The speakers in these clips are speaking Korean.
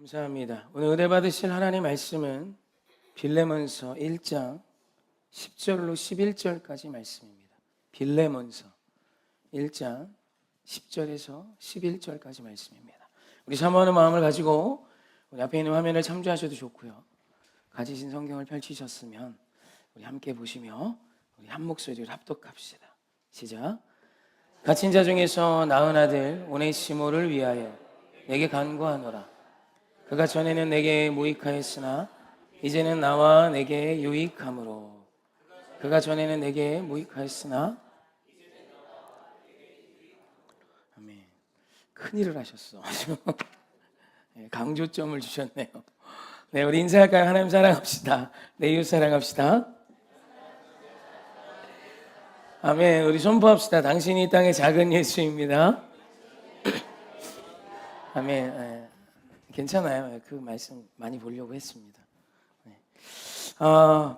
감사합니다. 오늘 은혜 받으실 하나님 말씀은 빌레몬서 1장 10절로 11절까지 말씀입니다. 빌레몬서 1장 10절에서 11절까지 말씀입니다. 우리 사모하는 마음을 가지고 우리 앞에 있는 화면을 참조하셔도 좋고요. 가지신 성경을 펼치셨으면 우리 함께 보시며 우리 한 목소리를 합독합시다. 시작. 갇힌 자 중에서 낳은 아들 오네시모를 위하여 내게 간구하노라. 그가 전에는 내게 무익하였으나 이제는 나와 내게 유익함으로. 그가 전에는 내게 무익하였으나 아멘. 큰일을 하셨어. 강조점을 주셨네요. 네, 우리 인사할까요? 하나님 사랑합시다. 내 이웃 사랑합시다. 아멘. 우리 선포합시다. 당신이 이 땅의 작은 예수입니다. 아멘. 괜찮아요. 그 말씀 많이 보려고 했습니다.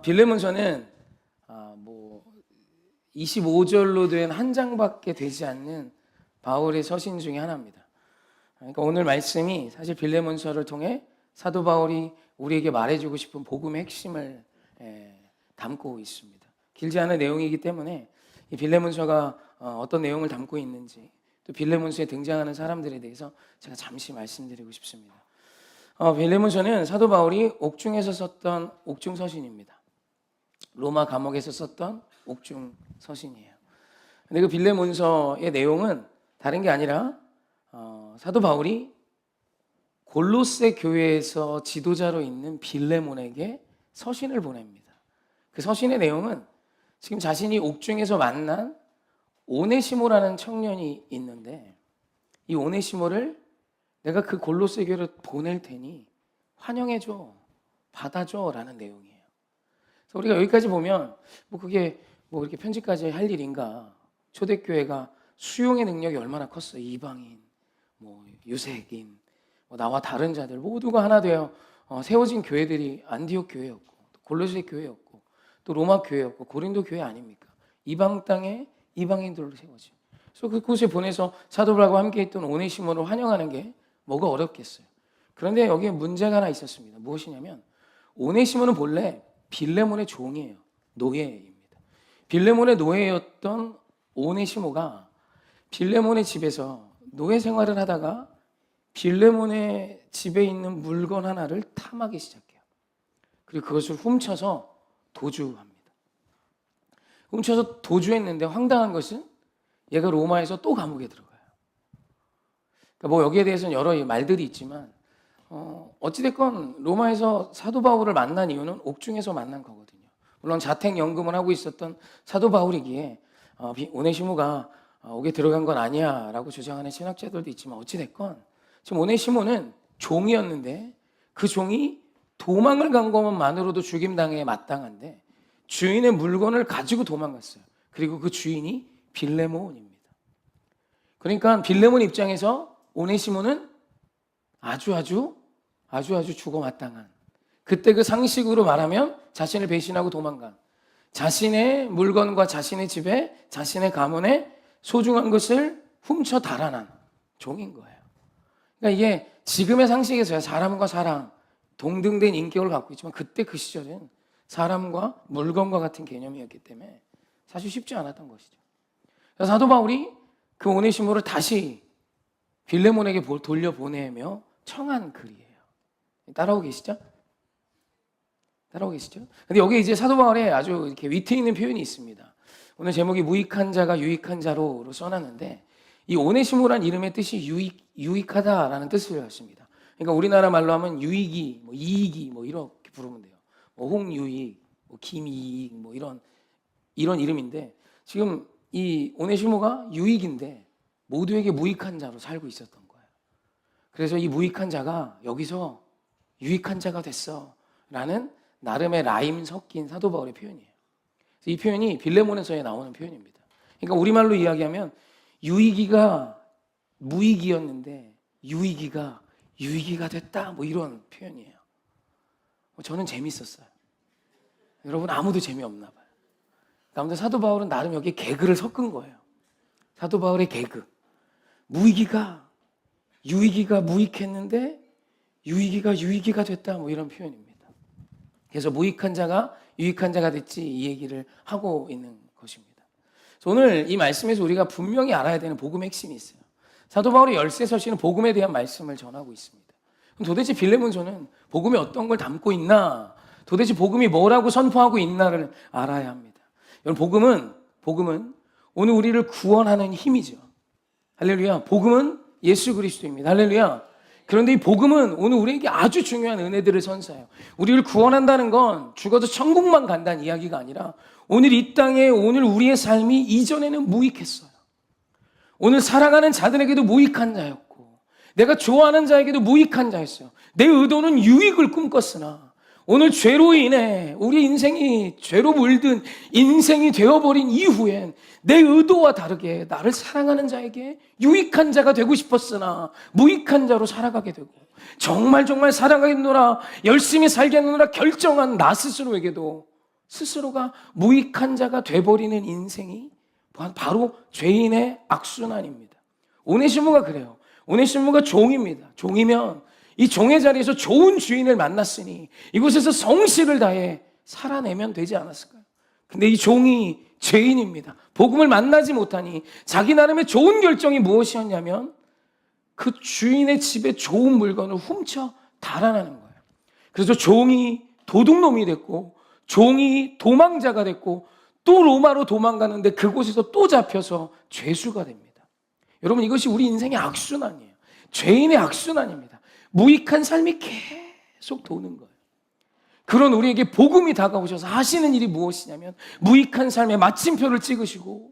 빌레몬서는 25절로 된 한 장밖에 되지 않는 바울의 서신 중에 하나입니다. 그러니까 오늘 말씀이 사실 빌레몬서를 통해 사도 바울이 우리에게 말해주고 싶은 복음의 핵심을 담고 있습니다. 길지 않은 내용이기 때문에 이 빌레몬서가 어떤 내용을 담고 있는지, 또 빌레몬서에 등장하는 사람들에 대해서 제가 잠시 말씀드리고 싶습니다. 빌레몬서는 사도 바울이 옥중에서 썼던 옥중 서신입니다. 로마 감옥에서 썼던 옥중 서신이에요. 근데 그 빌레몬서의 내용은 다른 게 아니라 사도 바울이 골로새 교회에서 지도자로 있는 빌레몬에게 서신을 보냅니다. 그 서신의 내용은 지금 자신이 옥중에서 만난 오네시모라는 청년이 있는데, 이 오네시모를 내가 그 골로새 교회로 보낼 테니 환영해줘, 받아줘 라는 내용이에요. 그래서 우리가 여기까지 보면 그게 이렇게 편지까지 할 일인가. 초대교회가 수용의 능력이 얼마나 컸어요. 이방인, 유색인, 나와 다른 자들 모두가 하나 되어 세워진 교회들이 안디옥 교회였고, 골로새 교회였고, 또 로마 교회였고, 고린도 교회 아닙니까? 이방 땅에 이방인들로 세워진. 그래서 그곳에 보내서 사도 바울과 함께 있던 오네시모를 환영하는 게 뭐가 어렵겠어요. 그런데 여기에 문제가 하나 있었습니다. 무엇이냐면 오네시모는 본래 빌레몬의 종이에요. 노예입니다. 빌레몬의 노예였던 오네시모가 빌레몬의 집에서 노예 생활을 하다가 빌레몬의 집에 있는 물건 하나를 탐하기 시작해요. 그리고 그것을 훔쳐서 도주합니다. 훔쳐서 도주했는데 황당한 것은 얘가 로마에서 또 감옥에 들어가요. 그러니까 여기에 대해서는 여러 말들이 있지만 어찌됐건 로마에서 사도 바울을 만난 이유는 옥중에서 만난 거거든요. 물론 자택연금을 하고 있었던 사도 바울이기에 오네시모가 옥에 들어간 건 아니야 라고 주장하는 신학자들도 있지만, 어찌됐건 지금 오네시모는 종이었는데 그 종이 도망을 간 것만으로도 죽임당해 마땅한데 주인의 물건을 가지고 도망갔어요. 그리고 그 주인이 빌레몬입니다. 그러니까 빌레몬 입장에서 오네시모는 아주 죽어 마땅한, 그때 그 상식으로 말하면 자신을 배신하고 도망간, 자신의 물건과 자신의 집에, 자신의 가문에 소중한 것을 훔쳐 달아난 종인 거예요. 그러니까 이게 지금의 상식에서야 사람과 사람 동등된 인격을 갖고 있지만, 그때 그 시절은 사람과 물건과 같은 개념이었기 때문에 사실 쉽지 않았던 것이죠. 그래서 사도 바울이 그 오네시모를 다시 빌레몬에게 돌려보내며 청한 글이에요. 따라오고 계시죠? 근데 여기 이제 사도 바울에 아주 이렇게 위트 있는 표현이 있습니다. 오늘 제목이 무익한 자가 유익한 자로 써놨는데, 이 오네시모란 이름의 뜻이 유익하다라는 뜻을 갖습니다. 그러니까 우리나라 말로 하면 유익이, 이익이 이렇게 부르면 돼요. 홍유익, 김이익 이런 이름인데, 지금 이 오네시모가 유익인데 모두에게 무익한 자로 살고 있었던 거예요. 그래서 이 무익한 자가 여기서 유익한 자가 됐어 라는 나름의 라임 섞인 사도 바울의 표현이에요. 이 표현이 빌레몬에서에 나오는 표현입니다. 그러니까 우리말로 이야기하면 유익이가 무익이었는데 유익이가 유익이가 됐다, 이런 표현이에요. 저는 재밌었어요. 여러분 아무도 재미없나 봐요. 아무튼 사도 바울은 나름 여기 개그를 섞은 거예요. 사도 바울의 개그. 유익이가 무익했는데 유익이가 됐다, 뭐 이런 표현입니다. 그래서 무익한 자가 유익한 자가 됐지, 이 얘기를 하고 있는 것입니다. 오늘 이 말씀에서 우리가 분명히 알아야 되는 복음의 핵심이 있어요. 사도 바울이 열세 서신은 복음에 대한 말씀을 전하고 있습니다. 그럼 도대체 빌레몬서는 복음에 어떤 걸 담고 있나, 도대체 복음이 뭐라고 선포하고 있나를 알아야 합니다. 여러분, 복음은 오늘 우리를 구원하는 힘이죠. 할렐루야. 복음은 예수 그리스도입니다. 할렐루야. 그런데 이 복음은 오늘 우리에게 아주 중요한 은혜들을 선사해요. 우리를 구원한다는 건 죽어도 천국만 간다는 이야기가 아니라 오늘 이 땅에 오늘 우리의 삶이 이전에는 무익했어요. 오늘 살아가는 자들에게도 무익한 자였고, 내가 좋아하는 자에게도 무익한 자였어요. 내 의도는 유익을 꿈꿨으나 오늘 죄로 인해 우리 인생이 죄로 물든 인생이 되어버린 이후엔 내 의도와 다르게 나를 사랑하는 자에게 유익한 자가 되고 싶었으나 무익한 자로 살아가게 되고, 정말 살아가겠노라, 열심히 살겠노라 결정한 나 스스로에게도 스스로가 무익한 자가 돼버리는 인생이 바로 죄인의 악순환입니다. 오네시모가 그래요. 오네시모가 종입니다. 종이면 이 종의 자리에서 좋은 주인을 만났으니 이곳에서 성실을 다해 살아내면 되지 않았을까요? 근데 이 종이 죄인입니다. 복음을 만나지 못하니 자기 나름의 좋은 결정이 무엇이었냐면 그 주인의 집에 좋은 물건을 훔쳐 달아나는 거예요. 그래서 종이 도둑놈이 됐고, 종이 도망자가 됐고, 또 로마로 도망가는데 그곳에서 또 잡혀서 죄수가 됩니다. 여러분, 이것이 우리 인생의 악순환이에요. 죄인의 악순환입니다. 무익한 삶이 계속 도는 거예요. 그런 우리에게 복음이 다가오셔서 하시는 일이 무엇이냐면 무익한 삶의 마침표를 찍으시고,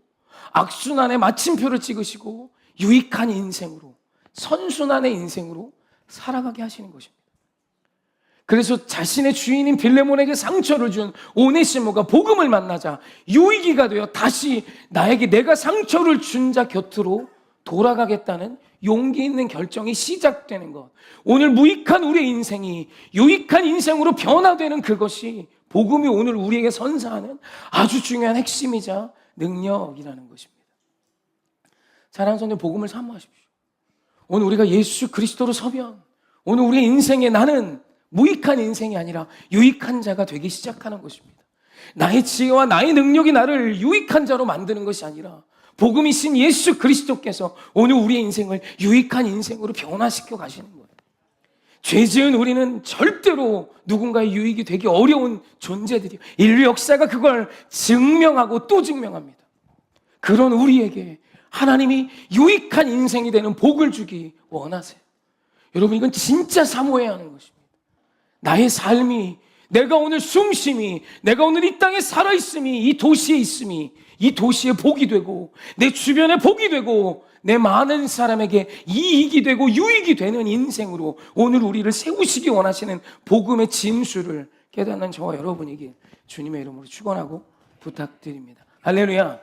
악순환의 마침표를 찍으시고, 유익한 인생으로, 선순환의 인생으로 살아가게 하시는 것입니다. 그래서 자신의 주인인 빌레몬에게 상처를 준 오네시모가 복음을 만나자 유익이가 되어 다시 나에게 내가 상처를 준 자 곁으로 돌아가겠다는 용기 있는 결정이 시작되는 것. 오늘 무익한 우리의 인생이 유익한 인생으로 변화되는 그것이 복음이 오늘 우리에게 선사하는 아주 중요한 핵심이자 능력이라는 것입니다. 사랑하는 성도, 복음을 사모하십시오. 오늘 우리가 예수 그리스도로 서면 오늘 우리의 인생에 나는 무익한 인생이 아니라 유익한 자가 되기 시작하는 것입니다. 나의 지혜와 나의 능력이 나를 유익한 자로 만드는 것이 아니라 복음이신 예수 그리스도께서 오늘 우리의 인생을 유익한 인생으로 변화시켜 가시는 거예요. 죄 지은 우리는 절대로 누군가의 유익이 되기 어려운 존재들이에요. 인류 역사가 그걸 증명하고 또 증명합니다. 그런 우리에게 하나님이 유익한 인생이 되는 복을 주기 원하세요. 여러분, 이건 진짜 사모해야 하는 것입니다. 나의 삶이, 내가 오늘 숨쉼이, 내가 오늘 이 땅에 살아있음이, 이 도시에 있음이, 이 도시의 복이 되고 내 주변에 복이 되고 내 많은 사람에게 이익이 되고 유익이 되는 인생으로 오늘 우리를 세우시기 원하시는 복음의 진수를 깨닫는 저와 여러분에게 주님의 이름으로 축원하고 부탁드립니다. 할렐루야.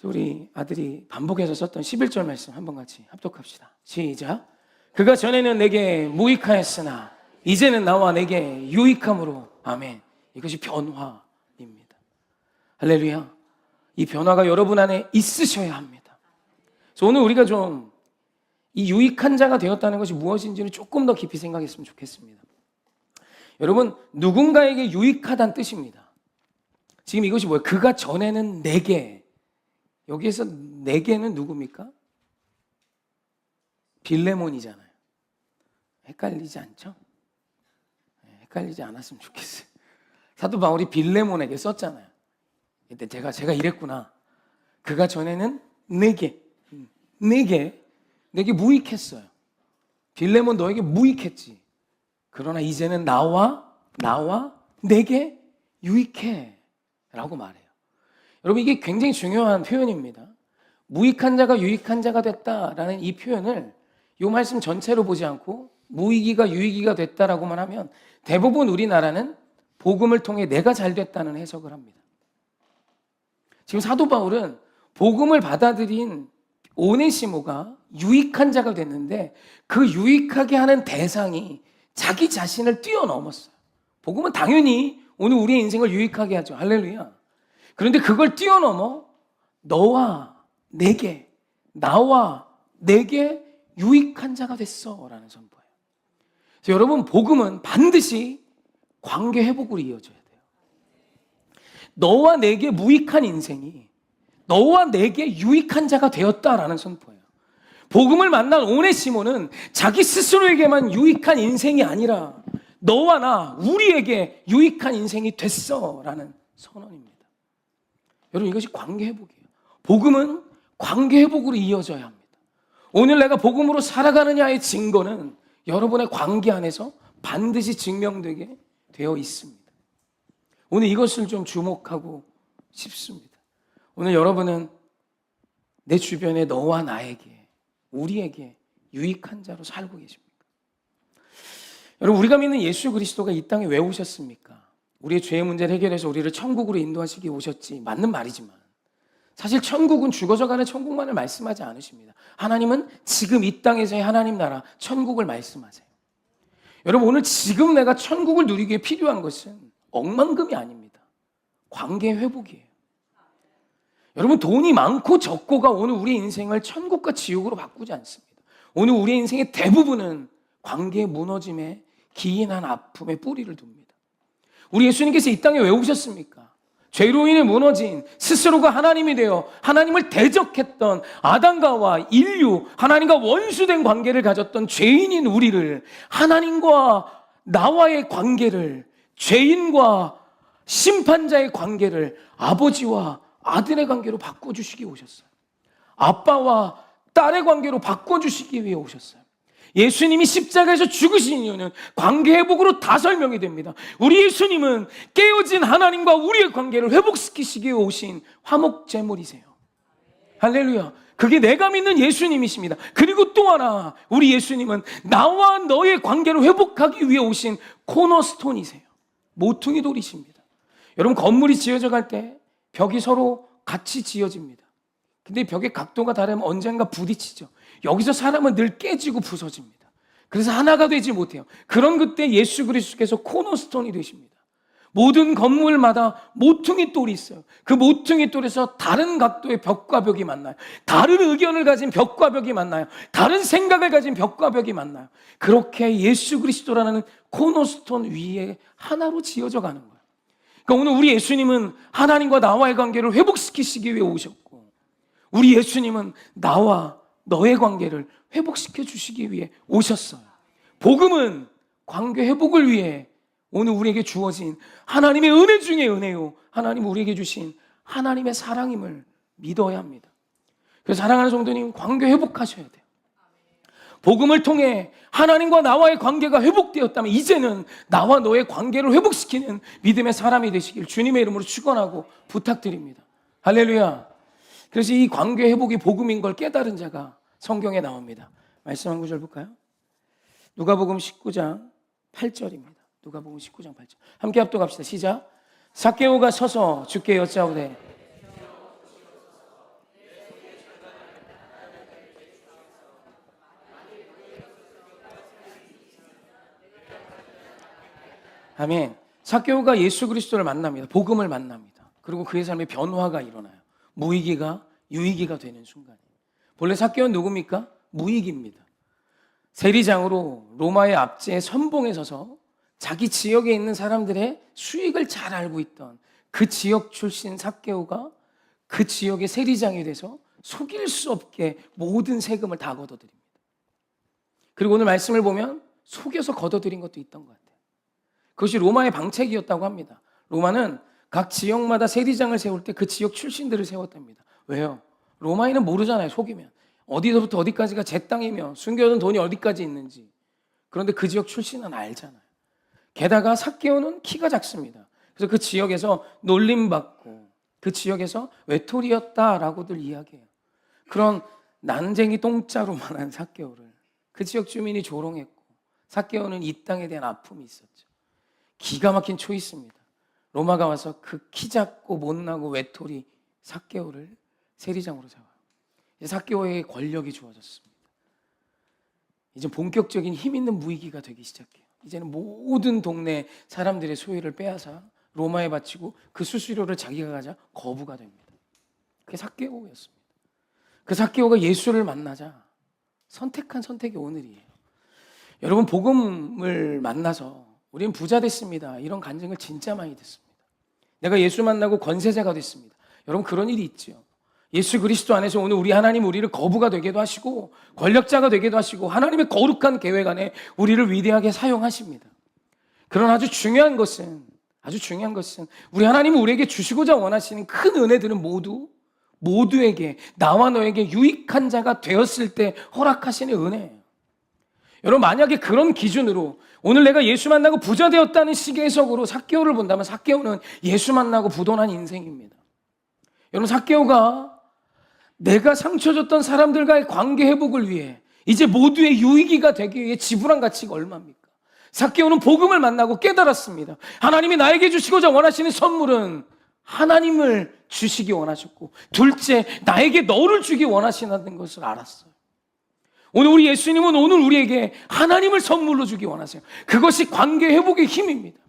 우리 아들이 반복해서 썼던 11절 말씀 한번 같이 합독합시다. 시작. 그가 전에는 내게 무익하였으나 이제는 나와 내게 유익함으로. 아멘. 이것이 변화입니다. 할렐루야. 이 변화가 여러분 안에 있으셔야 합니다. 그래서 오늘 우리가 좀 이 유익한 자가 되었다는 것이 무엇인지를 조금 더 깊이 생각했으면 좋겠습니다. 여러분, 누군가에게 유익하다는 뜻입니다. 지금 이것이 뭐예요? 그가 전에는 내게, 여기에서 내게는 누굽니까? 빌레몬이잖아요. 헷갈리지 않죠? 헷갈리지 않았으면 좋겠어요. 사도 바울이 빌레몬에게 썼잖아요. 근데 제가 이랬구나. 그가 전에는 내게 무익했어요. 빌레몬 너에게 무익했지. 그러나 이제는 나와 내게 유익해 라고 말해요. 여러분, 이게 굉장히 중요한 표현입니다. 무익한 자가 유익한 자가 됐다라는 이 표현을 이 말씀 전체로 보지 않고 무익이가 유익이가 됐다라고만 하면 대부분 우리나라는 복음을 통해 내가 잘 됐다는 해석을 합니다. 지금 사도 바울은 복음을 받아들인 오네시모가 유익한 자가 됐는데 그 유익하게 하는 대상이 자기 자신을 뛰어넘었어요. 복음은 당연히 오늘 우리의 인생을 유익하게 하죠. 할렐루야. 그런데 그걸 뛰어넘어 너와 내게, 나와 내게 유익한 자가 됐어 라는 선포예요. 그래서 여러분, 복음은 반드시 관계 회복으로 이어져야 돼요. 너와 내게 무익한 인생이 너와 내게 유익한 자가 되었다라는 선포예요. 복음을 만난 오네시모는 자기 스스로에게만 유익한 인생이 아니라 너와 나, 우리에게 유익한 인생이 됐어라는 선언입니다. 여러분, 이것이 관계 회복이에요. 복음은 관계 회복으로 이어져야 합니다. 오늘 내가 복음으로 살아가느냐의 증거는 여러분의 관계 안에서 반드시 증명되게 되어 있습니다. 오늘 이것을 좀 주목하고 싶습니다. 오늘 여러분은 내 주변에 너와 나에게, 우리에게 유익한 자로 살고 계십니까? 여러분, 우리가 믿는 예수 그리스도가 이 땅에 왜 오셨습니까? 우리의 죄의 문제를 해결해서 우리를 천국으로 인도하시기 오셨지, 맞는 말이지만 사실 천국은 죽어서 가는 천국만을 말씀하지 않으십니다. 하나님은 지금 이 땅에서의 하나님 나라 천국을 말씀하세요. 여러분, 오늘 지금 내가 천국을 누리기에 필요한 것은 억만금이 아닙니다. 관계 회복이에요. 여러분, 돈이 많고 적고가 오늘 우리 인생을 천국과 지옥으로 바꾸지 않습니다. 오늘 우리 인생의 대부분은 관계의 무너짐에 기인한 아픔에 뿌리를 둡니다. 우리 예수님께서 이 땅에 왜 오셨습니까? 죄로 인해 무너진, 스스로가 하나님이 되어 하나님을 대적했던 아담과 인류, 하나님과 원수된 관계를 가졌던 죄인인 우리를, 하나님과 나와의 관계를, 죄인과 심판자의 관계를 아버지와 아들의 관계로 바꿔주시기 오셨어요. 아빠와 딸의 관계로 바꿔주시기 위해 오셨어요. 예수님이 십자가에서 죽으신 이유는 관계 회복으로 다 설명이 됩니다. 우리 예수님은 깨어진 하나님과 우리의 관계를 회복시키시기 위해 오신 화목제물이세요. 할렐루야. 그게 내가 믿는 예수님이십니다. 그리고 또 하나, 우리 예수님은 나와 너의 관계를 회복하기 위해 오신 코너스톤이세요. 모퉁이 돌이십니다. 여러분, 건물이 지어져 갈 때 벽이 서로 같이 지어집니다. 근데 벽의 각도가 다르면 언젠가 부딪히죠. 여기서 사람은 늘 깨지고 부서집니다. 그래서 하나가 되지 못해요. 그런 그때 예수 그리스도께서 코너스톤이 되십니다. 모든 건물마다 모퉁이 돌이 있어요. 그 모퉁이 돌에서 다른 각도의 벽과 벽이 만나요. 다른 의견을 가진 벽과 벽이 만나요. 다른 생각을 가진 벽과 벽이 만나요. 그렇게 예수 그리스도라는 코너스톤 위에 하나로 지어져 가는 거예요. 그러니까 오늘 우리 예수님은 하나님과 나와의 관계를 회복시키시기 위해 오셨고, 우리 예수님은 나와 너의 관계를 회복시켜 주시기 위해 오셨어요. 복음은 관계 회복을 위해 오늘 우리에게 주어진 하나님의 은혜 중에 은혜요, 하나님 우리에게 주신 하나님의 사랑임을 믿어야 합니다. 그래서 사랑하는 성도님, 관계 회복하셔야 돼요. 복음을 통해 하나님과 나와의 관계가 회복되었다면 이제는 나와 너의 관계를 회복시키는 믿음의 사람이 되시길 주님의 이름으로 축원하고 부탁드립니다. 할렐루야. 그래서 이 관계 회복이 복음인 걸 깨달은 자가 성경에 나옵니다. 말씀 한 구절 볼까요? 누가복음 19장 8절입니다. 누가복음 19장 8절. 함께 합독합시다. 시작. 삭개오가 서서 주께 여짜오되 아멘. 삭개오가 예수 그리스도를 만납니다. 복음을 만납니다. 그리고 그의 삶에 변화가 일어나요. 무의기가 유의기가 되는 순간이에요. 본래 삭개오는 누굽니까? 무의기입니다. 세리장으로 로마의 압제에 선봉에 서서 자기 지역에 있는 사람들의 수익을 잘 알고 있던 그 지역 출신 삭개오가 그 지역의 세리장이 돼서 속일 수 없게 모든 세금을 다 걷어들입니다. 그리고 오늘 말씀을 보면 속여서 걷어들인 것도 있던 것 같아요. 그것이 로마의 방책이었다고 합니다. 로마는 각 지역마다 세리장을 세울 때 그 지역 출신들을 세웠답니다. 왜요? 로마인은 모르잖아요. 속이면. 어디서부터 어디까지가 제 땅이며 숨겨둔 돈이 어디까지 있는지. 그런데 그 지역 출신은 알잖아요. 게다가 삭개오는 키가 작습니다. 그래서 그 지역에서 놀림받고 그 지역에서 외톨이였다라고들 이야기해요. 그런 난쟁이 똥자루만한 삭개오를 그 지역 주민이 조롱했고, 삭개오는 이 땅에 대한 아픔이 있었죠. 기가 막힌 초이스입니다. 로마가 와서 그 키 작고 못나고 외톨이 삭개오를 세리장으로 잡아요. 이제 삭개오에게 권력이 주어졌습니다. 이제 본격적인 힘 있는 무의기가 되기 시작해요. 이제는 모든 동네 사람들의 소유를 빼앗아 로마에 바치고 그 수수료를 자기가 가자 거부가 됩니다. 그게 삭개오였습니다. 그 삭개오가 예수를 만나자 선택한 선택이 오늘이에요. 여러분, 복음을 만나서 우리는 부자 됐습니다, 이런 간증을 진짜 많이 듣습니다. 내가 예수 만나고 권세자가 됐습니다. 여러분, 그런 일이 있죠. 예수 그리스도 안에서 오늘 우리 하나님 우리를 거부가 되게도 하시고 권력자가 되게도 하시고 하나님의 거룩한 계획 안에 우리를 위대하게 사용하십니다. 그러나 아주 중요한 것은 우리 하나님이 우리에게 주시고자 원하시는 큰 은혜들은 모두에게, 나와 너에게 유익한 자가 되었을 때 허락하시는 은혜예요. 여러분, 만약에 그런 기준으로 오늘 내가 예수 만나고 부자 되었다는 식의 해석으로 삭개오를 본다면 삭개오는 예수 만나고 부도난 인생입니다. 여러분, 삭개오가 내가 상처 줬던 사람들과의 관계 회복을 위해 이제 모두의 유익이가 되기 위해 지불한 가치가 얼마입니까? 삭개오는 복음을 만나고 깨달았습니다. 하나님이 나에게 주시고자 원하시는 선물은 하나님을 주시기 원하셨고, 둘째, 나에게 너를 주기 원하시는 것을 알았어요. 오늘 우리 예수님은 오늘 우리에게 하나님을 선물로 주기 원하세요. 그것이 관계 회복의 힘입니다.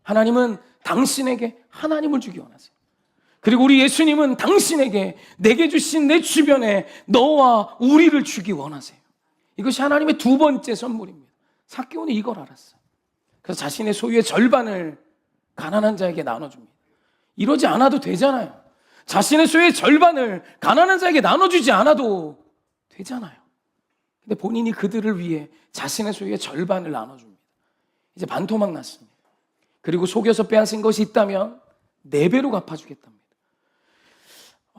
하나님은 당신에게 하나님을 주기 원하세요. 그리고 우리 예수님은 당신에게, 내게 주신 내 주변에 너와 우리를 주기 원하세요. 이것이 하나님의 두 번째 선물입니다. 삭개오는 이걸 알았어요. 그래서 자신의 소유의 절반을 가난한 자에게 나눠줍니다. 이러지 않아도 되잖아요. 자신의 소유의 절반을 가난한 자에게 나눠주지 않아도 되잖아요. 근데 본인이 그들을 위해 자신의 소유의 절반을 나눠줍니다. 이제 반토막 났습니다. 그리고 속여서 빼앗은 것이 있다면 4배로 갚아주겠답니다.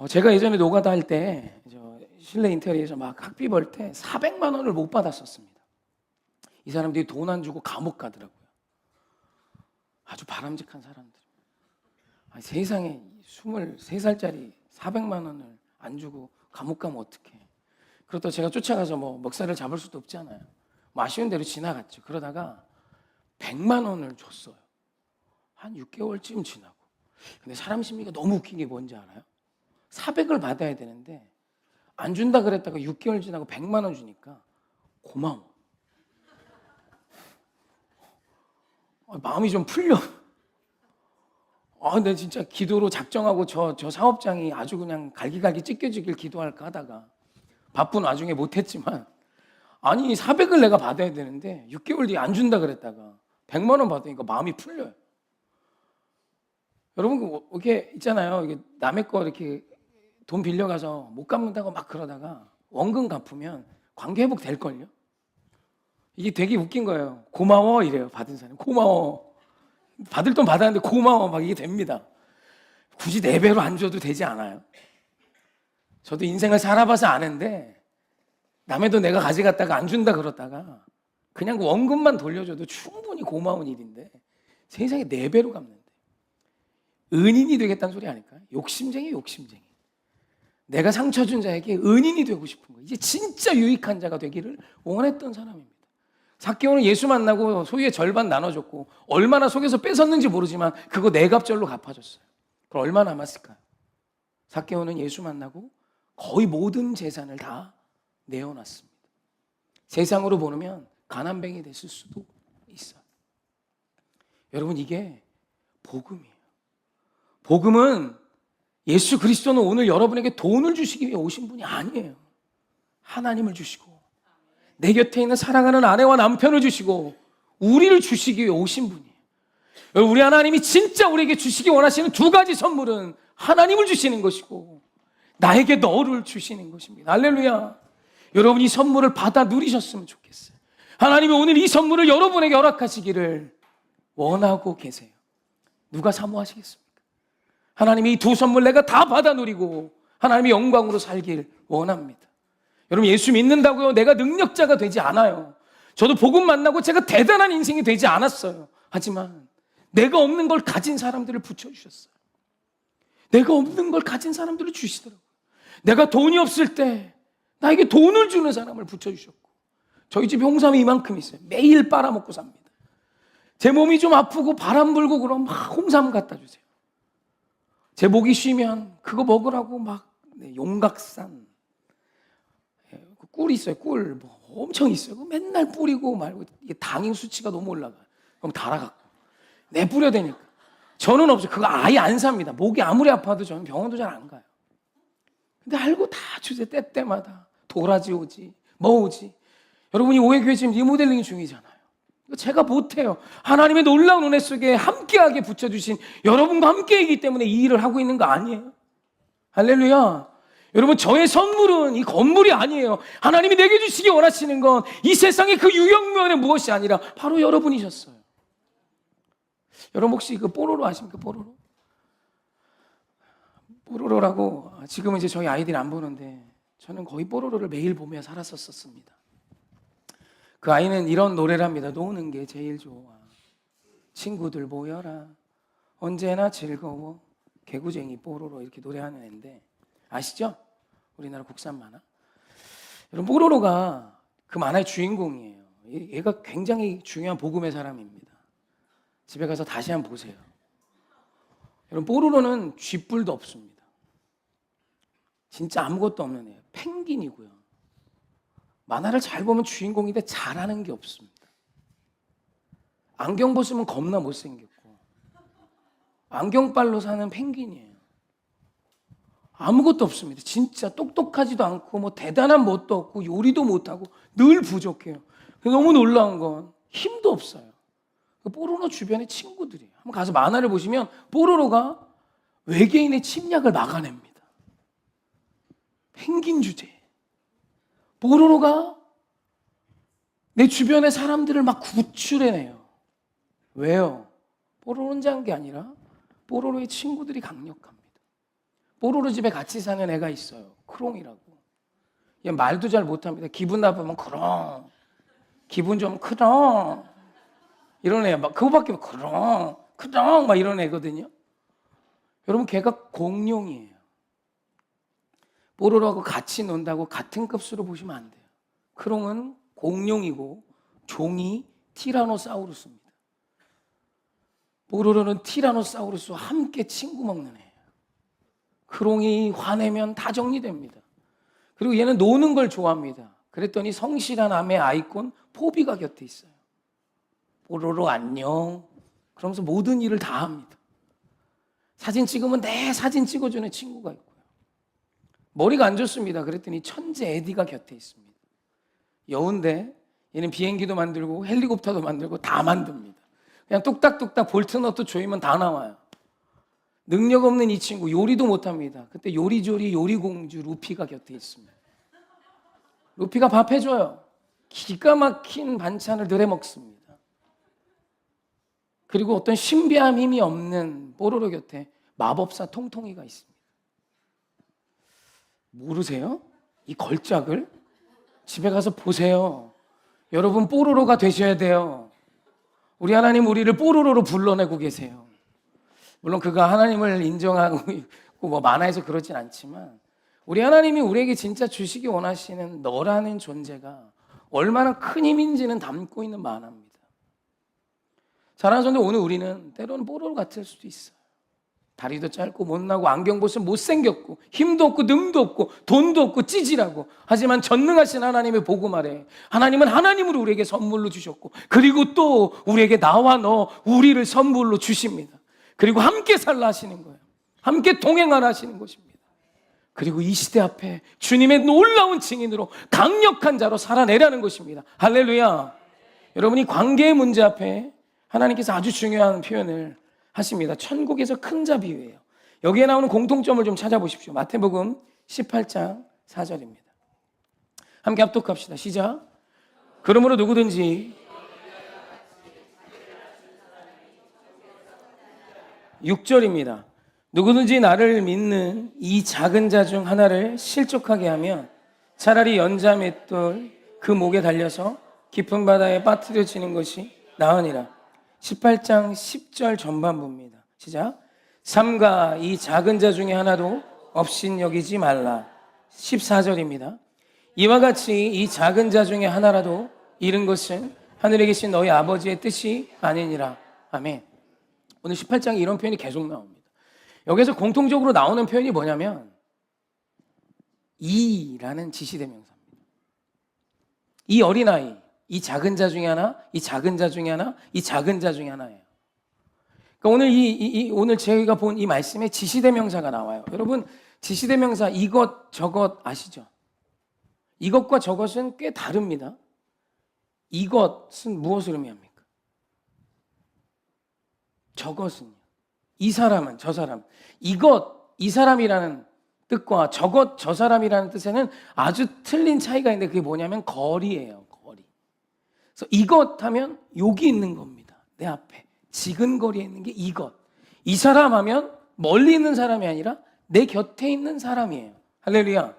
제가 예전에 노가다 할 때 실내 인테리어에서 막 학비 벌 때 400만 원을 못 받았었습니다. 이 사람들이 돈 안 주고 감옥 가더라고요. 아주 바람직한 사람들. 아니, 세상에 23살짜리 400만 원을 안 주고 감옥 가면 어떡해. 그렇다고 제가 쫓아가서 먹살을 잡을 수도 없잖아요. 아쉬운 대로 지나갔죠. 그러다가 100만 원을 줬어요. 한 6개월쯤 지나고. 근데 사람 심리가 너무 웃긴 게 뭔지 알아요? 400을 받아야 되는데 안 준다 그랬다가 6개월 지나고 100만 원 주니까 고마워. 마음이 좀 풀려. 근데 진짜 기도로 작정하고 저 사업장이 아주 그냥 갈기갈기 찢겨지길 기도할까 하다가 바쁜 와중에 못했지만, 아니 400을 내가 받아야 되는데 6개월 뒤에 안 준다 그랬다가 100만 원 받으니까 마음이 풀려요. 여러분, 이렇게 있잖아요. 이게 남의 거 이렇게 돈 빌려가서 못 갚는다고 막 그러다가 원금 갚으면 관계 회복 될걸요? 이게 되게 웃긴 거예요. 고마워 이래요. 받은 사람 고마워. 받을 돈 받았는데 고마워 막 이게 됩니다. 굳이 4배로 안 줘도 되지 않아요? 저도 인생을 살아봐서 아는데 남의 돈 내가 가져갔다가 안 준다 그러다가 그냥 그 원금만 돌려줘도 충분히 고마운 일인데 세상에 4배로 갚는데 은인이 되겠다는 소리 아닐까요? 욕심쟁이. 내가 상처 준 자에게 은인이 되고 싶은 거예요. 이제 진짜 유익한 자가 되기를 원했던 사람입니다. 삭개오는 예수 만나고 소유의 절반 나눠줬고 얼마나 속에서 뺏었는지 모르지만 그거 4갑절로 갚아줬어요. 그럼 얼마 남았을까요? 삭개오는 예수 만나고 거의 모든 재산을 다 내어놨습니다. 세상으로 보면 가난뱅이 됐을 수도 있어요. 여러분, 이게 복음이에요. 복음은 예수 그리스도는 오늘 여러분에게 돈을 주시기 위해 오신 분이 아니에요. 하나님을 주시고 내 곁에 있는 사랑하는 아내와 남편을 주시고 우리를 주시기 위해 오신 분이에요. 우리 하나님이 진짜 우리에게 주시기 원하시는 2가지 선물은 하나님을 주시는 것이고 나에게 너를 주시는 것입니다. 할렐루야. 여러분, 이 선물을 받아 누리셨으면 좋겠어요. 하나님이 오늘 이 선물을 여러분에게 허락하시기를 원하고 계세요. 누가 사모하시겠습니까? 하나님이 이 2 선물 내가 다 받아 누리고 하나님의 영광으로 살길 원합니다. 여러분, 예수 믿는다고요? 내가 능력자가 되지 않아요. 저도 복음 만나고 제가 대단한 인생이 되지 않았어요. 하지만 내가 없는 걸 가진 사람들을 붙여주셨어요. 내가 없는 걸 가진 사람들을 주시더라고요. 내가 돈이 없을 때 나에게 돈을 주는 사람을 붙여주셨고, 저희 집에 홍삼이 이만큼 있어요. 매일 빨아먹고 삽니다. 제 몸이 좀 아프고 바람 불고 그러면 막 홍삼 갖다 주세요. 제 목이 쉬면 그거 먹으라고 막 용각산 꿀 있어요. 꿀 엄청 있어요. 맨날 뿌리고 말고 이게 당인 수치가 너무 올라가요. 그럼 달아갖고 내 뿌려 되니까. 저는 없어요. 그거 아예 안 삽니다. 목이 아무리 아파도 저는 병원도 잘 안 가요. 근데 알고 다 주세요. 때때마다 도라지 오지 뭐 오지. 여러분이 오해교회 지금 리모델링 중이잖아요. 제가 못해요. 하나님의 놀라운 은혜 속에 함께하게 붙여주신 여러분과 함께이기 때문에 이 일을 하고 있는 거 아니에요. 할렐루야. 여러분, 저의 선물은 이 건물이 아니에요. 하나님이 내게 주시기 원하시는 건 이 세상의 그 유형면의 무엇이 아니라 바로 여러분이셨어요. 여러분 혹시 그 뽀로로 아십니까? 뽀로로? 뽀로로라고, 지금은 이제 저희 아이들이 안 보는데 저는 거의 뽀로로를 매일 보며 살았었습니다. 그 아이는 이런 노래를 합니다. 노는 게 제일 좋아. 친구들 모여라. 언제나 즐거워. 개구쟁이 뽀로로 이렇게 노래하는 애인데 아시죠? 우리나라 국산 만화. 여러분, 뽀로로가 그 만화의 주인공이에요. 얘가 굉장히 중요한 복음의 사람입니다. 집에 가서 다시 한번 보세요. 여러분, 뽀로로는 쥐뿔도 없습니다. 진짜 아무것도 없는 애예요. 펭귄이고요. 만화를 잘 보면 주인공인데 잘하는 게 없습니다. 안경 벗으면 겁나 못생겼고 안경빨로 사는 펭귄이에요. 아무것도 없습니다. 진짜 똑똑하지도 않고 뭐 대단한 멋도 없고 요리도 못하고 늘 부족해요. 너무 놀라운 건 힘도 없어요. 뽀로로 주변의 친구들이에요. 한번 가서 만화를 보시면 뽀로로가 외계인의 침략을 막아냅니다. 펭귄 주제. 뽀로로가 내 주변의 사람들을 막 구출해내요. 왜요? 뽀로로 혼자 한 게 아니라 뽀로로의 친구들이 강력합니다. 뽀로로 집에 같이 사는 애가 있어요. 크롱이라고. 얘 말도 잘 못합니다. 기분 나쁘면 크롱, 기분 좀 크롱 이런 애야. 막 그거밖에 크롱, 크롱 막 이런 애거든요. 여러분, 걔가 공룡이에요. 뽀로로하고 같이 논다고 같은 급수로 보시면 안 돼요. 크롱은 공룡이고 종이 티라노사우루스입니다. 뽀로로는 티라노사우루스와 함께 친구 먹는 애예요. 크롱이 화내면 다 정리됩니다. 그리고 얘는 노는 걸 좋아합니다. 그랬더니 성실한 아내 아이콘 포비가 곁에 있어요. 뽀로로 안녕. 그러면서 모든 일을 다 합니다. 사진 찍으면 내 사진 찍어주는 친구가 있고요. 머리가 안 좋습니다. 그랬더니 천재 에디가 곁에 있습니다. 여운데 얘는 비행기도 만들고 헬리콥터도 만들고 다 만듭니다. 그냥 뚝딱뚝딱 볼트너트 조이면 다 나와요. 능력 없는 이 친구 요리도 못합니다. 그때 요리조리 요리공주 루피가 곁에 있습니다. 루피가 밥 해줘요. 기가 막힌 반찬을 늘 해먹습니다. 그리고 어떤 신비한 힘이 없는 뽀로로 곁에 마법사 통통이가 있습니다. 모르세요? 이 걸작을? 집에 가서 보세요. 여러분, 뽀로로가 되셔야 돼요. 우리 하나님 우리를 뽀로로로 불러내고 계세요. 물론 그가 하나님을 인정하고 뭐 만화에서 그러진 않지만 우리 하나님이 우리에게 진짜 주시기 원하시는 너라는 존재가 얼마나 큰 힘인지는 담고 있는 만화입니다. 사랑하는 성도, 오늘 우리는 때로는 뽀로로 같을 수도 있어요. 다리도 짧고 못나고 안경 벗으면 못생겼고 힘도 없고 능도 없고 돈도 없고 찌질하고, 하지만 전능하신 하나님의 복음 아래 하나님은 하나님으로 우리에게 선물로 주셨고, 그리고 또 우리에게 나와 너 우리를 선물로 주십니다. 그리고 함께 살라 하시는 거예요. 함께 동행하라 하시는 것입니다. 그리고 이 시대 앞에 주님의 놀라운 증인으로 강력한 자로 살아내라는 것입니다. 할렐루야. 여러분이 관계의 문제 앞에 하나님께서 아주 중요한 표현을 하십니다. 천국에서 큰 자 비유예요. 여기에 나오는 공통점을 좀 찾아보십시오. 마태복음 18장 4절입니다. 함께 합독합시다. 시작. 그러므로 누구든지 6절입니다. 누구든지 나를 믿는 이 작은 자 중 하나를 실족하게 하면 차라리 연자 맷돌 그 목에 달려서 깊은 바다에 빠뜨려지는 것이 나으니라. 18장 10절 전반부입니다. 시작. 삼가 이 작은 자 중에 하나도 없인 여기지 말라. 14절입니다. 이와 같이 이 작은 자 중에 하나라도 잃은 것은 하늘에 계신 너희 아버지의 뜻이 아니니라. 아멘. 오늘 18장에 이런 표현이 계속 나옵니다. 여기서 공통적으로 나오는 표현이 뭐냐면 이라는 지시대명사입니다. 이 어린아이, 이 작은 자 중에 하나, 이 작은 자 중에 하나, 이 작은 자 중에 하나예요. 그러니까 오늘 오늘 저희가 본 이 말씀에 지시대명사가 나와요. 여러분, 지시대명사 이것 저것 아시죠? 이것과 저것은 꽤 다릅니다. 이것은 무엇을 의미합니까? 저것은요. 이 사람은, 저 사람. 이것, 이 사람이라는 뜻과 저것, 저 사람이라는 뜻에는 아주 틀린 차이가 있는데 그게 뭐냐면 거리예요. 거리. 그래서 이것 하면 여기 있는 겁니다. 내 앞에. 지근거리에 있는 게 이것. 이 사람 하면 멀리 있는 사람이 아니라 내 곁에 있는 사람이에요. 할렐루야.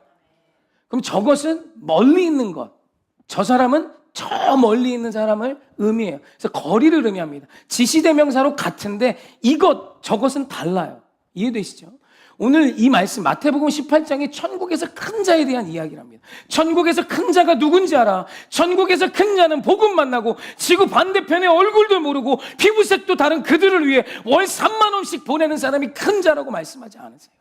그럼 저것은 멀리 있는 것. 저 사람은 저 멀리 있는 사람을 의미해요. 그래서 거리를 의미합니다. 지시대명사로 같은데 이것, 저것은 달라요. 이해되시죠? 오늘 이 말씀 마태복음 18장이 천국에서 큰 자에 대한 이야기랍니다. 천국에서 큰 자가 누군지 알아. 천국에서 큰 자는 복음 만나고 지구 반대편에 얼굴도 모르고 피부색도 다른 그들을 위해 월 3만 원씩 보내는 사람이 큰 자라고 말씀하지 않으세요?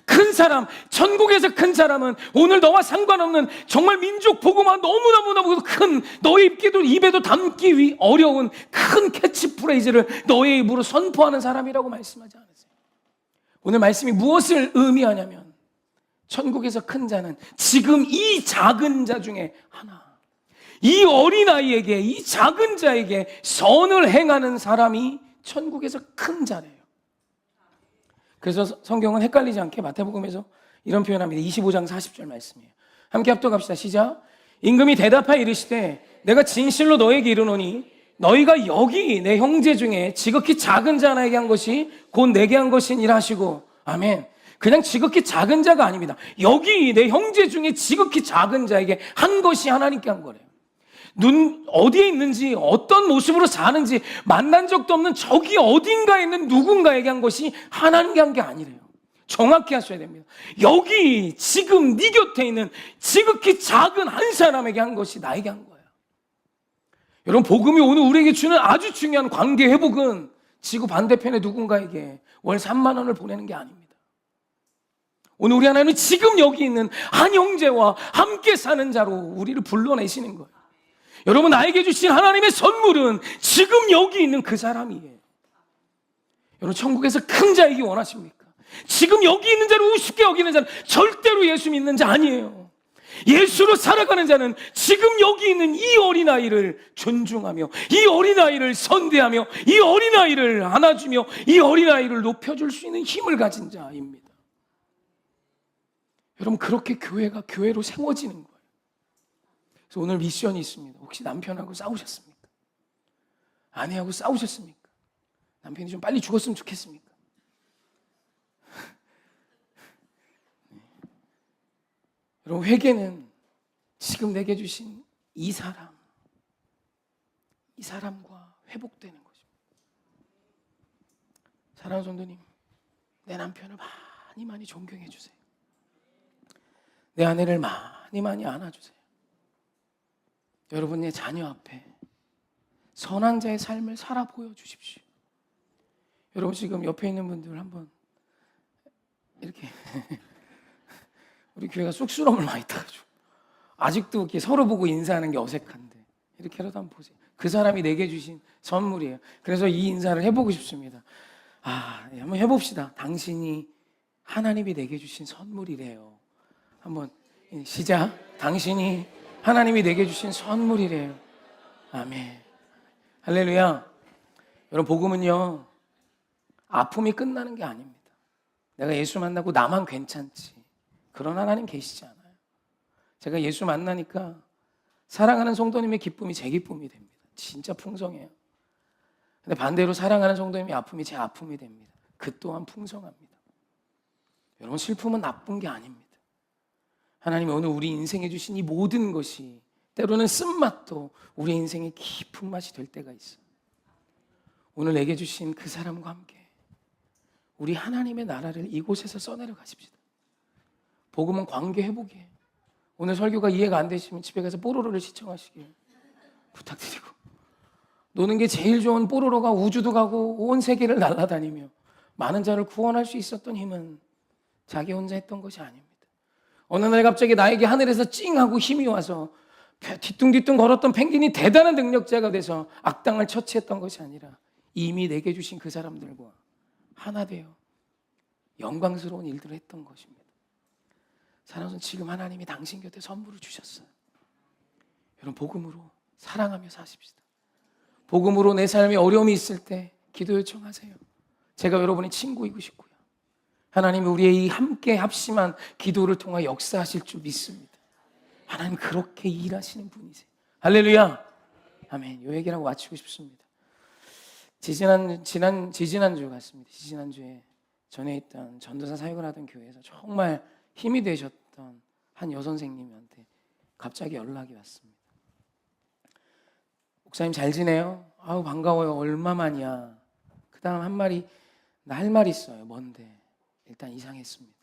큰 사람, 천국에서 큰 사람은 오늘 너와 상관없는 정말 민족 복음화 너무너무너무 큰 너의 입에도 담기 어려운 큰 캐치프레이즈를 너의 입으로 선포하는 사람이라고 말씀하지 않으세요? 오늘 말씀이 무엇을 의미하냐면 천국에서 큰 자는 지금 이 작은 자 중에 하나, 이 어린아이에게, 이 작은 자에게 선을 행하는 사람이 천국에서 큰 자래요. 그래서 성경은 헷갈리지 않게 마태복음에서 이런 표현합니다. 25장 40절 말씀이에요. 함께 합독합시다. 시작. 임금이 대답하여 이르시되 내가 진실로 너에게 이르노니 너희가 여기 내 형제 중에 지극히 작은 자 하나에게 한 것이 곧 내게 한 것이니라 하시고. 아멘. 그냥 지극히 작은 자가 아닙니다. 여기 내 형제 중에 지극히 작은 자에게 한 것이 하나님께 한 거래요. 어디에 있는지 어떤 모습으로 사는지 만난 적도 없는 저기 어딘가에 있는 누군가에게 한 것이 하나님께 한 게 아니래요. 정확히 하셔야 됩니다. 여기 지금 네 곁에 있는 지극히 작은 한 사람에게 한 것이 나에게 한 거예요. 여러분, 복음이 오늘 우리에게 주는 아주 중요한 관계 회복은 지구 반대편의 누군가에게 월 3만 원을 보내는 게 아닙니다. 오늘 우리 하나님은 지금 여기 있는 한 형제와 함께 사는 자로 우리를 불러내시는 거예요. 여러분, 나에게 주신 하나님의 선물은 지금 여기 있는 그 사람이에요. 여러분, 천국에서 큰 자이기 원하십니까? 지금 여기 있는 자를 우습게 여기는 자는 절대로 예수 믿는 자 아니에요. 예수로 살아가는 자는 지금 여기 있는 이 어린아이를 존중하며 이 어린아이를 선대하며 이 어린아이를 안아주며 이 어린아이를 높여줄 수 있는 힘을 가진 자입니다. 여러분, 그렇게 교회가 교회로 세워지는 거예요. 그래서 오늘 미션이 있습니다. 혹시 남편하고 싸우셨습니까? 아내하고 싸우셨습니까? 남편이 좀 빨리 죽었으면 좋겠습니까? 여러분, 회개는 지금 내게 주신 이 사람과 회복되는 것입니다. 사랑하는 성도님, 내 남편을 많이 존경해 주세요. 내 아내를 많이 안아주세요. 여러분의 자녀 앞에 선한 자의 삶을 살아 보여주십시오. 여러분, 지금 옆에 있는 분들 한번 이렇게 우리 교회가 쑥스러움을 많이 타가지고 아직도 이렇게 서로 보고 인사하는 게 어색한데 이렇게라도 한번 보세요. 그 사람이 내게 주신 선물이에요. 그래서 이 인사를 해보고 싶습니다. 한번 해봅시다. 당신이 하나님이 내게 주신 선물이래요. 한번 시작. 당신이 하나님이 내게 주신 선물이래요. 아멘. 할렐루야. 여러분, 복음은요, 아픔이 끝나는 게 아닙니다. 내가 예수 만나고 나만 괜찮지, 그런 하나님 계시지 않아요. 제가 예수 만나니까 사랑하는 성도님의 기쁨이 제 기쁨이 됩니다. 진짜 풍성해요. 근데 반대로 사랑하는 성도님의 아픔이 제 아픔이 됩니다. 그 또한 풍성합니다. 여러분, 슬픔은 나쁜 게 아닙니다. 하나님이 오늘 우리 인생에 주신 이 모든 것이 때로는 쓴맛도 우리 인생의 깊은 맛이 될 때가 있어요. 오늘 내게 주신 그 사람과 함께 우리 하나님의 나라를 이곳에서 써내려 가십시다. 복음은 관계 회복이에요. 오늘 설교가 이해가 안 되시면 집에 가서 뽀로로를 시청하시길 부탁드리고, 노는 게 제일 좋은 뽀로로가 우주도 가고 온 세계를 날아다니며 많은 자를 구원할 수 있었던 힘은 자기 혼자 했던 것이 아닙니다. 어느 날 갑자기 나에게 하늘에서 찡하고 힘이 와서 뒤뚱뒤뚱 걸었던 펭귄이 대단한 능력자가 돼서 악당을 처치했던 것이 아니라 이미 내게 주신 그 사람들과 하나 되어 영광스러운 일들을 했던 것입니다. 사랑하는 지금 하나님이 당신 곁에 선물을 주셨어요. 여러분, 복음으로 사랑하며 사십시다. 복음으로 내 삶에 어려움이 있을 때 기도 요청하세요. 제가 여러분의 친구이고 싶고요. 하나님이 우리의 이 함께 합심한 기도를 통해 역사하실 줄 믿습니다. 하나님 그렇게 일하시는 분이세요. 할렐루야. 아멘. 이 얘기라고 마치고 싶습니다. 지지난주 같습니다. 지지난주에 전에 있던 전도사 사역을 하던 교회에서 정말 힘이 되셨던 한 여선생님한테 갑자기 연락이 왔습니다. 목사님 잘 지내요? 아우 반가워요. 얼마만이야? 그 다음 한 말이 나 할 말 있어요. 뭔데? 일단 이상했습니다.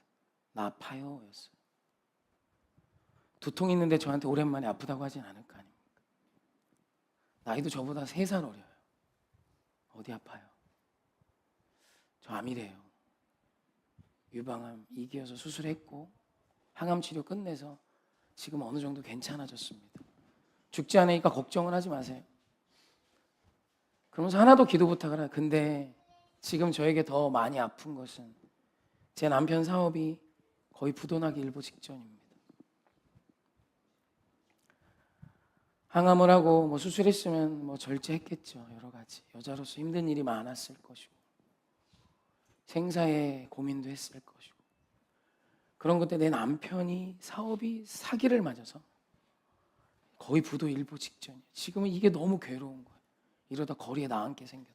나 아파요 였어요. 두통 있는데 저한테 오랜만에 아프다고 하진 않을 거 아닙니까? 나이도 저보다 3살 어려요. 어디 아파요? 저 암이래요. 유방암 2기여서 수술했고 항암 치료 끝내서 지금 어느 정도 괜찮아졌습니다. 죽지 않으니까 걱정은 하지 마세요. 그러면서 하나도 기도 부탁을 해요. 근데 지금 저에게 더 많이 아픈 것은 제 남편 사업이 거의 부도나기 일보 직전입니다. 항암을 하고 뭐 수술했으면 뭐 절제했겠죠. 여러 가지 여자로서 힘든 일이 많았을 것이고 생사에 고민도 했을 것이고 그런 것 때문에 내 남편이 사업이 사기를 맞아서 거의 부도 일보 직전이에요. 지금은 이게 너무 괴로운 거예요. 이러다 거리에 나앉게 생겼다.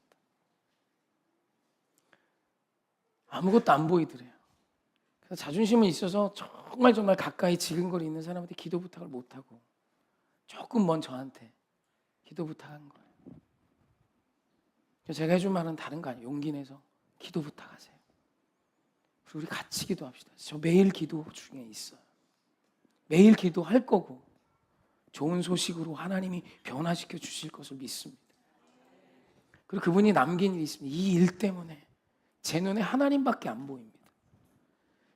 아무것도 안 보이더래요. 그래서 자존심은 있어서 정말 가까이 지근거리 있는 사람한테 기도 부탁을 못하고 조금 먼 저한테 기도 부탁한 거예요. 제가 해줄 말은 다른 거 아니에요. 용기 내서 기도 부탁하세요. 그리고 우리 같이 기도합시다. 저 매일 기도 중에 있어요. 매일 기도할 거고 좋은 소식으로 하나님이 변화시켜 주실 것을 믿습니다. 그리고 그분이 남긴 일이 있습니다. 이 일 때문에 제 눈에 하나님밖에 안 보입니다.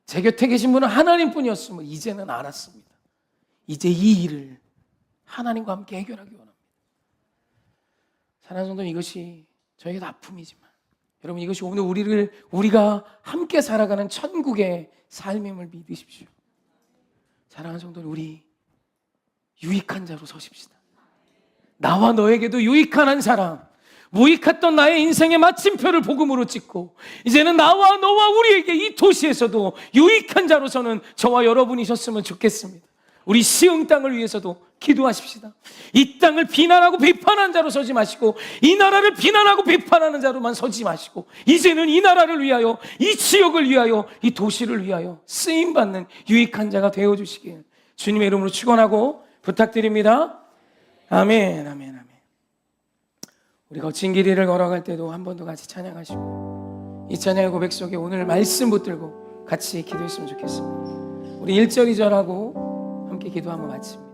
제 곁에 계신 분은 하나님뿐이었음을 이제는 알았습니다. 이제 이 일을 하나님과 함께 해결하기 원합니다. 사랑하는 성도, 이것이 저에게도 아픔이지만 여러분 이것이 오늘 우리가 함께 살아가는 천국의 삶임을 믿으십시오. 사랑하는 성도는 우리 유익한 자로 서십시다. 나와 너에게도 유익한 한 사람, 무익했던 나의 인생의 마침표를 복음으로 찍고 이제는 나와 너와 우리에게 이 도시에서도 유익한 자로서는 저와 여러분이셨으면 좋겠습니다. 우리 시흥 땅을 위해서도 기도하십시다. 이 땅을 비난하고 비판하는 자로 서지 마시고 이 나라를 비난하고 비판하는 자로만 서지 마시고 이제는 이 나라를 위하여 이 지역을 위하여 이 도시를 위하여 쓰임받는 유익한 자가 되어주시길 주님의 이름으로 축원하고 부탁드립니다. 아멘, 아멘, 아멘. 우리 거친 길이를 걸어갈 때도 한 번 더 같이 찬양하시고 이 찬양의 고백 속에 오늘 말씀 붙들고 같이 기도했으면 좋겠습니다. 우리 1절 2절하고 함께 기도 한번 마칩니다.